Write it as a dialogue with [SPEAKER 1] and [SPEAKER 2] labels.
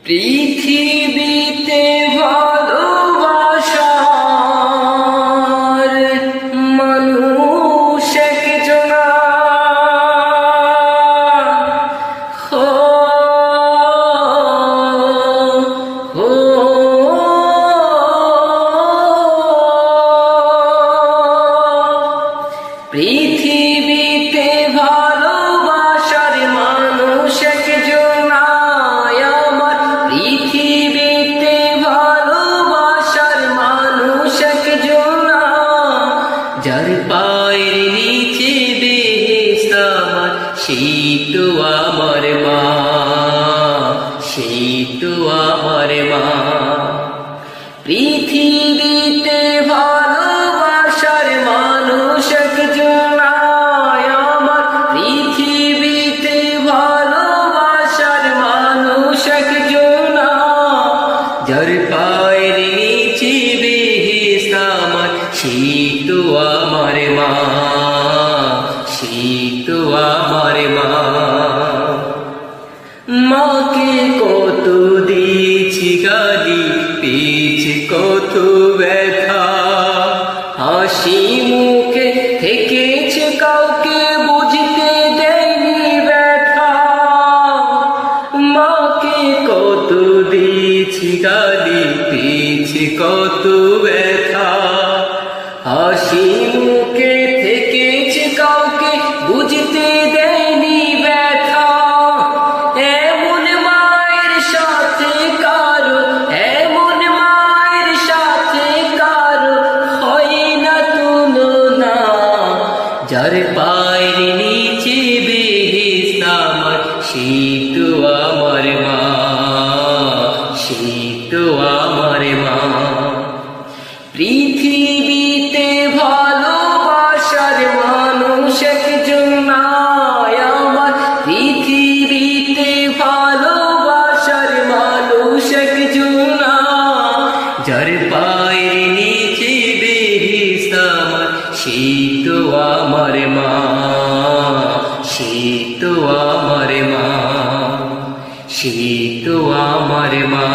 [SPEAKER 1] পৃথিবীতে ভালোবাসার মানুষ একজনা পৃথিবীতে ভালোবাসার মানুষ একজনা আমার পৃথিবীতে ভালোবাসার মানুষ একজনা যার পায়ের নিচে বেহেশত আমার সেই তো আমার মা সেই তো আমার মা পৃথিবীতে ভালোবাসার মানুষ একজনা আমার পৃথিবীতে ভালোবাসার মানুষ একজনা যার পায়ের নিচে বেহেশত আমার সেই তো আমার মা সেই তো আমার মা মাকে কত দিয়েছি গালি পেয়েছি কত ব্যথা হাসি মুখে থেকেছে কাউকে বুঝতে দেয়নি ব্যথা মাকে কত দিয়েছি গালি পেয়েছি কত ব্যথা হাসি মুখে থেকেছে কাউকে বুঝতে দেয়নি ব্যথা এমন মায়ের সাথে কারো এমন মায়ের সাথে কারো হয় না তুলনা যার পায়ের নিচে বেহেশত আমার সেই তো আমার মা সেই তো আমার মা পৃথিবীতে ভালোবাসার মানুষ একজনা আমার পৃথিবীতে ভালোবাসার মানুষ একজনা যার পায়ের নিচে বেহেশত আমার সেই তো আমার মা সেই তো আমার মা সেই তো আমার মা।